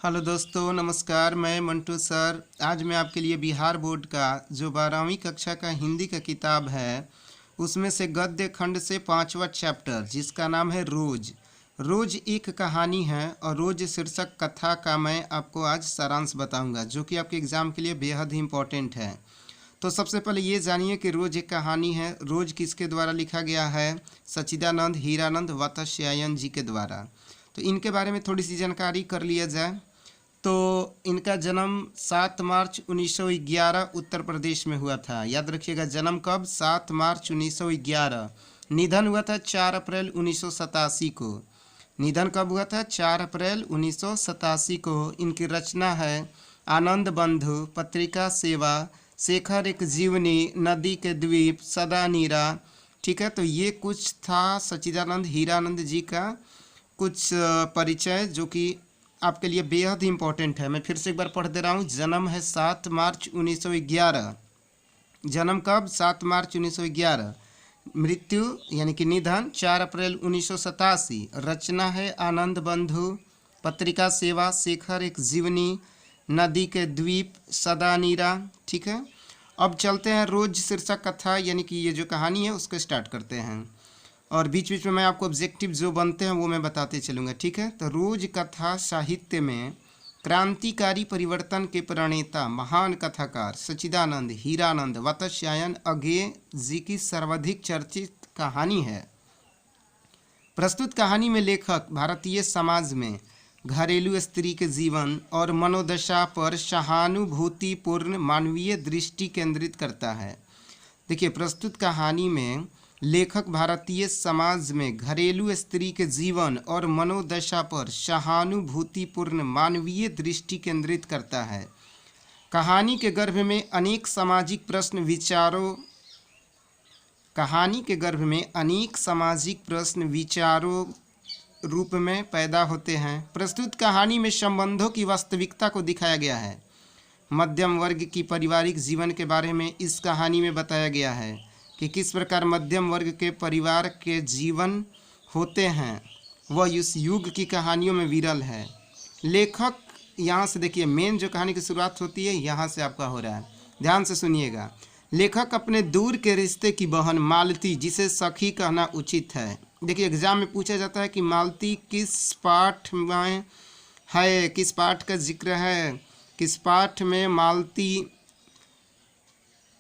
Hello दोस्तों, नमस्कार। मैं मंटू सर। आज मैं आपके लिए बिहार बोर्ड का जो 12वीं कक्षा का हिंदी का किताब है उसमें से गद्य खंड से 5वां चैप्टर जिसका नाम है रोज। रोज एक कहानी है और रोज शीर्षक कथा का मैं आपको आज सारांश बताऊंगा जो कि आपके एग्ज़ाम के लिए बेहद ही इम्पोर्टेंट है। तो सबसे पहले ये जानिए कि रोज एक कहानी है। रोज किसके द्वारा लिखा गया है? सच्चिदानंद हीरानंद वात्स्यायन जी के द्वारा। तो इनके बारे में थोड़ी सी जानकारी कर लिया जाए तो इनका जन्म 7 मार्च 1911 उत्तर प्रदेश में हुआ था। याद रखिएगा, जन्म कब? 7 मार्च 1911। निधन हुआ था 4 अप्रैल 1987 को। निधन कब हुआ था? 4 अप्रैल 1987 को। इनकी रचना है आनंद बंधु, पत्रिका सेवा, शेखर एक जीवनी, नदी के द्वीप, सदा नीरा। ठीक है, तो ये कुछ था सच्चिदानंद हीरानंद जी का कुछ परिचय जो कि आपके लिए बेहद ही इम्पोर्टेंट है। मैं फिर से एक बार पढ़ दे रहा हूँ। जन्म है 7 मार्च 1911। जन्म कब? 7 मार्च 1911। मृत्यु यानी कि निधन 4 अप्रैल 1987। रचना है आनंद बंधु, पत्रिका सेवा, शेखर एक जीवनी, नदी के द्वीप, सदा नीरा। ठीक है, अब चलते हैं रोज शीर्षक कथा यानी कि ये जो कहानी है उसको स्टार्ट करते हैं और बीच बीच में मैं आपको ऑब्जेक्टिव जो बनते हैं वो मैं बताते चलूँगा। ठीक है, तो रोज कथा साहित्य में क्रांतिकारी परिवर्तन के प्रणेता महान कथाकार सच्चिदानंद हीरानंद वात्स्यायन अज्ञेय जी की सर्वाधिक चर्चित कहानी है। प्रस्तुत कहानी में लेखक भारतीय समाज में घरेलू स्त्री के जीवन और मनोदशा पर सहानुभूतिपूर्ण मानवीय दृष्टि केंद्रित करता है। देखिए, प्रस्तुत कहानी में लेखक भारतीय समाज में घरेलू स्त्री के जीवन और मनोदशा पर सहानुभूतिपूर्ण मानवीय दृष्टि केंद्रित करता है। कहानी के गर्भ में अनेक सामाजिक विचारों रूप में पैदा होते हैं। प्रस्तुत कहानी में संबंधों की वास्तविकता को दिखाया गया है। मध्यम वर्ग की पारिवारिक जीवन के बारे में इस कहानी में बताया गया है कि किस प्रकार मध्यम वर्ग के परिवार के जीवन होते हैं। वह इस युग की कहानियों में विरल है। लेखक यहाँ से देखिए, मेन जो कहानी की शुरुआत होती है यहाँ से आपका हो रहा है, ध्यान से सुनिएगा। लेखक अपने दूर के रिश्ते की बहन मालती, जिसे सखी कहना उचित है। देखिए, एग्जाम में पूछा जाता है कि मालती किस पाठ में है, किस पाठ का जिक्र है, किस पाठ में मालती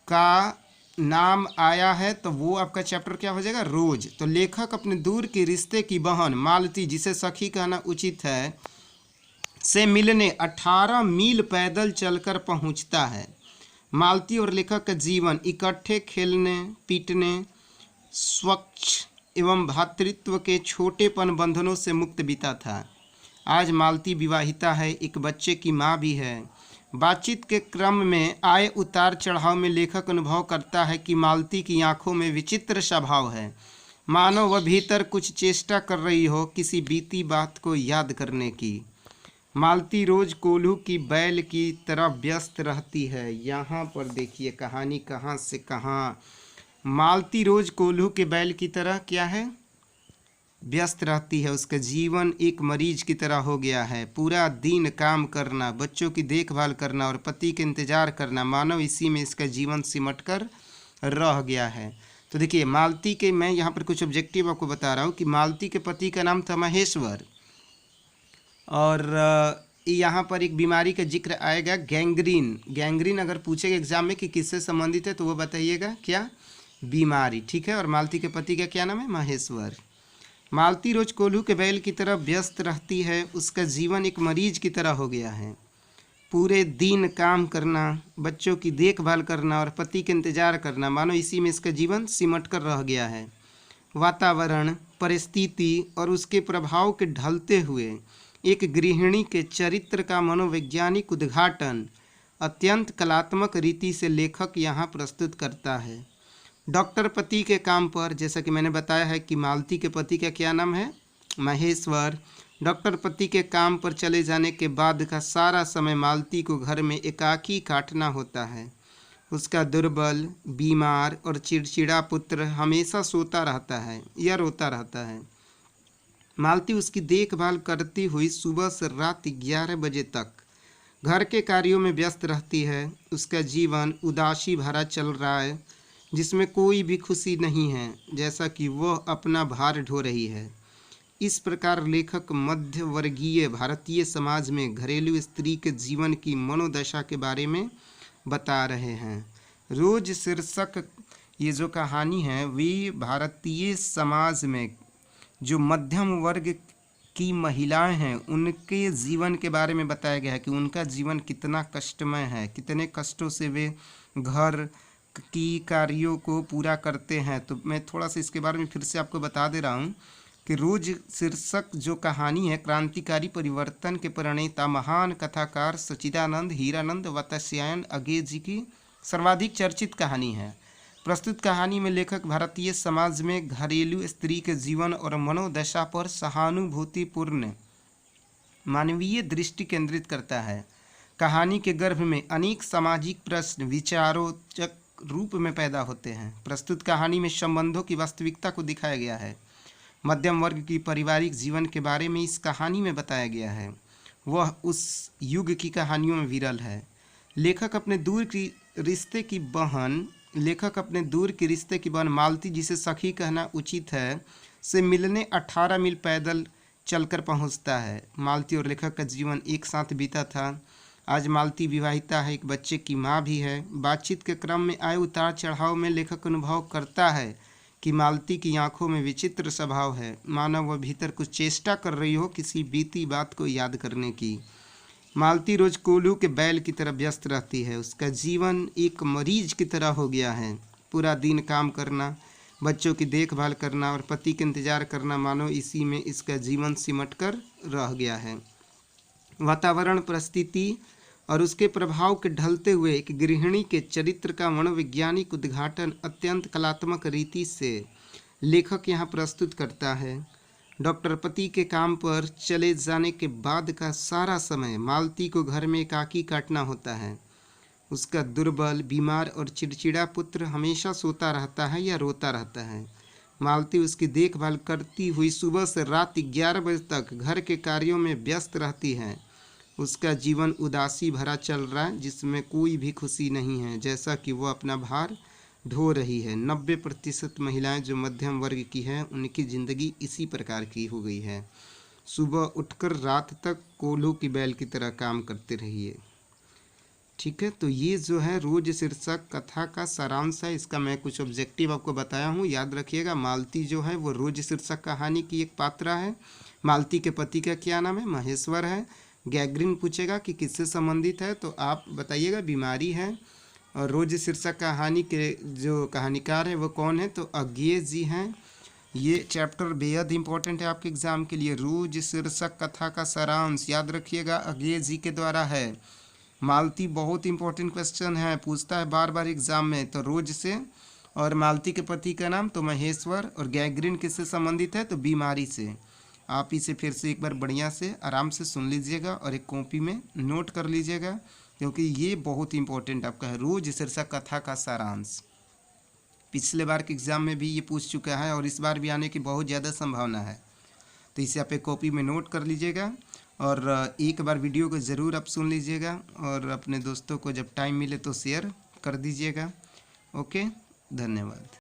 का नाम आया है, तो वो आपका चैप्टर क्या हो जाएगा? रोज। तो लेखक अपने दूर के रिश्ते की बहन मालती, जिसे सखी कहना उचित है, से मिलने 18 मील पैदल चलकर पहुंचता है। मालती और लेखक का जीवन इकट्ठे खेलने, पीटने, स्वच्छ एवं भ्रातृत्व के छोटेपन बंधनों से मुक्त बीता था। आज मालती विवाहिता है, एक बच्चे की माँ भी है। बातचीत के क्रम में आए उतार चढ़ाव में लेखक अनुभव करता है कि मालती की आंखों में विचित्र स्वभाव है, मानो वह भीतर कुछ चेष्टा कर रही हो किसी बीती बात को याद करने की। मालती रोज कोल्हू की बैल की तरह व्यस्त रहती है। यहाँ पर देखिए कहानी कहाँ से कहाँ। मालती रोज कोल्हू के बैल की तरह क्या है? व्यस्त रहती है। उसका जीवन एक मरीज की तरह हो गया है। पूरा दिन काम करना, बच्चों की देखभाल करना और पति के इंतजार करना, मानो इसी में इसका जीवन सिमट कर रह गया है। तो देखिए, मालती के मैं यहाँ पर कुछ ऑब्जेक्टिव आपको बता रहा हूँ कि मालती के पति का नाम था महेश्वर और यहाँ पर एक बीमारी का जिक्र आएगा, गैंग्रीन। गैंग्रीन अगर पूछेगा एग्जाम में कि किससे संबंधित है तो वो बताइएगा क्या? बीमारी। ठीक है, और मालती के पति का क्या नाम है? महेश्वर। मालती रोज कोल्हू के बैल की तरह व्यस्त रहती है। उसका जीवन एक मरीज की तरह हो गया है। पूरे दिन काम करना, बच्चों की देखभाल करना और पति के इंतजार करना, मानो इसी में इसका जीवन सिमट कर रह गया है। वातावरण, परिस्थिति और उसके प्रभाव के ढलते हुए एक गृहिणी के चरित्र का मनोवैज्ञानिक उद्घाटन अत्यंत कलात्मक रीति से लेखक यहाँ प्रस्तुत करता है। डॉक्टर पति के काम पर, जैसा कि मैंने बताया है कि मालती के पति का क्या नाम है? महेश्वर। डॉक्टर पति के काम पर चले जाने के बाद का सारा समय मालती को घर में एकाकी काटना होता है। उसका दुर्बल, बीमार और चिड़चिड़ा पुत्र हमेशा सोता रहता है या रोता रहता है। मालती उसकी देखभाल करती हुई सुबह से रात 11 बजे तक घर के कार्यों में व्यस्त रहती है। उसका जीवन उदासी भरा चल रहा है, जिसमें कोई भी खुशी नहीं है, जैसा कि वह अपना भार ढो रही है। इस प्रकार लेखक मध्यवर्गीय भारतीय समाज में घरेलू स्त्री के जीवन की मनोदशा के बारे में बता रहे हैं। रोज शीर्षक ये जो कहानी है वे भारतीय समाज में जो मध्यम वर्ग की महिलाएं हैं उनके जीवन के बारे में बताया गया है कि उनका जीवन कितना कष्टमय है, कितने कष्टों से वे घर की कार्यों को पूरा करते हैं। तो मैं थोड़ा सा इसके बारे में फिर से आपको बता दे रहा हूँ कि रोज शीर्षक जो कहानी है क्रांतिकारी परिवर्तन के प्रणेता महान कथाकार सच्चिदानंद हीरानंद वत्स्यायन अज्ञे जी की सर्वाधिक चर्चित कहानी है। प्रस्तुत कहानी में लेखक भारतीय समाज में घरेलू स्त्री के जीवन और मनोदशा पर सहानुभूतिपूर्ण मानवीय दृष्टि केंद्रित करता है। कहानी के गर्भ में अनेक सामाजिक प्रश्न विचारोचक रूप में पैदा होते हैं। प्रस्तुत कहानी में संबंधों की वास्तविकता को दिखाया गया है। मध्यम वर्ग की पारिवारिक जीवन के बारे में इस कहानी में बताया गया है। वह उस युग की कहानियों में विरल है। लेखक अपने दूर की रिश्ते की बहन मालती, जिसे सखी कहना उचित है, से मिलने 18 मील पैदल चलकर पहुंचता है। मालती और लेखक का जीवन एक साथ बीता था। आज मालती विवाहिता है, एक बच्चे की माँ भी है। बातचीत के क्रम में आए उतार चढ़ाव में लेखक अनुभव करता है कि मालती की आंखों में विचित्र स्वभाव है, मानो वह भीतर कुछ चेष्टा कर रही हो किसी बीती बात को याद करने की। मालती रोज कोल्हू के बैल की तरह व्यस्त रहती है। उसका जीवन एक मरीज की तरह हो गया है। पूरा दिन काम करना, बच्चों की देखभाल करना और पति के इंतजार करना, मानो इसी में इसका जीवन सिमट कर रह गया है। वातावरण, परिस्थिति और उसके प्रभाव के ढलते हुए एक गृहिणी के चरित्र का मनोवैज्ञानिक उद्घाटन अत्यंत कलात्मक रीति से लेखक यहाँ प्रस्तुत करता है। डॉक्टर पति के काम पर चले जाने के बाद का सारा समय मालती को घर में एकाकी काटना होता है। उसका दुर्बल, बीमार और चिड़चिड़ा पुत्र हमेशा सोता रहता है या रोता रहता है। मालती उसकी देखभाल करती हुई सुबह से रात 11 बजे तक घर के कार्यों में व्यस्त रहती है। उसका जीवन उदासी भरा चल रहा है, जिसमें कोई भी खुशी नहीं है, जैसा कि वो अपना भार ढो रही है। 90% महिलाएं जो मध्यम वर्ग की हैं उनकी ज़िंदगी इसी प्रकार की हो गई है। सुबह उठकर रात तक कोल्हू की बैल की तरह काम करते रहिए। ठीक है, तो ये जो है रोज शीर्षक कथा का सारांश है। इसका मैं कुछ ऑब्जेक्टिव आपको बताया हूँ, याद रखिएगा। मालती जो है वो रोज शीर्षक कहानी की एक पात्रा है। मालती के पति का क्या नाम है? महेश्वर है। गैग्रिन पूछेगा कि किससे संबंधित है, तो आप बताइएगा बीमारी है। और रोज शीर्षक कहानी के जो कहानीकार है वो कौन है? तो अज्ञे जी हैं। ये चैप्टर बेहद इंपॉर्टेंट है आपके एग्जाम के लिए। रोज शीर्षक कथा का सारांश याद रखिएगा, अज्ञे जी के द्वारा है। मालती बहुत इंपॉर्टेंट क्वेश्चन है, पूछता है बार बार एग्जाम में। तो रोज से, और मालती के पति का नाम तो महेश्वर, और गैग्रिन किससे संबंधित है? तो बीमारी से। आप इसे फिर से एक बार बढ़िया से आराम से सुन लीजिएगा और एक कॉपी में नोट कर लीजिएगा, क्योंकि ये बहुत इंपॉर्टेंट आपका है। रोज शीर्षक कथा का सारांश पिछले बार के एग्ज़ाम में भी ये पूछ चुका है और इस बार भी आने की बहुत ज़्यादा संभावना है। तो इसे आप एक कॉपी में नोट कर लीजिएगा और एक बार वीडियो को ज़रूर आप सुन लीजिएगा और अपने दोस्तों को जब टाइम मिले तो शेयर कर दीजिएगा। ओके, धन्यवाद।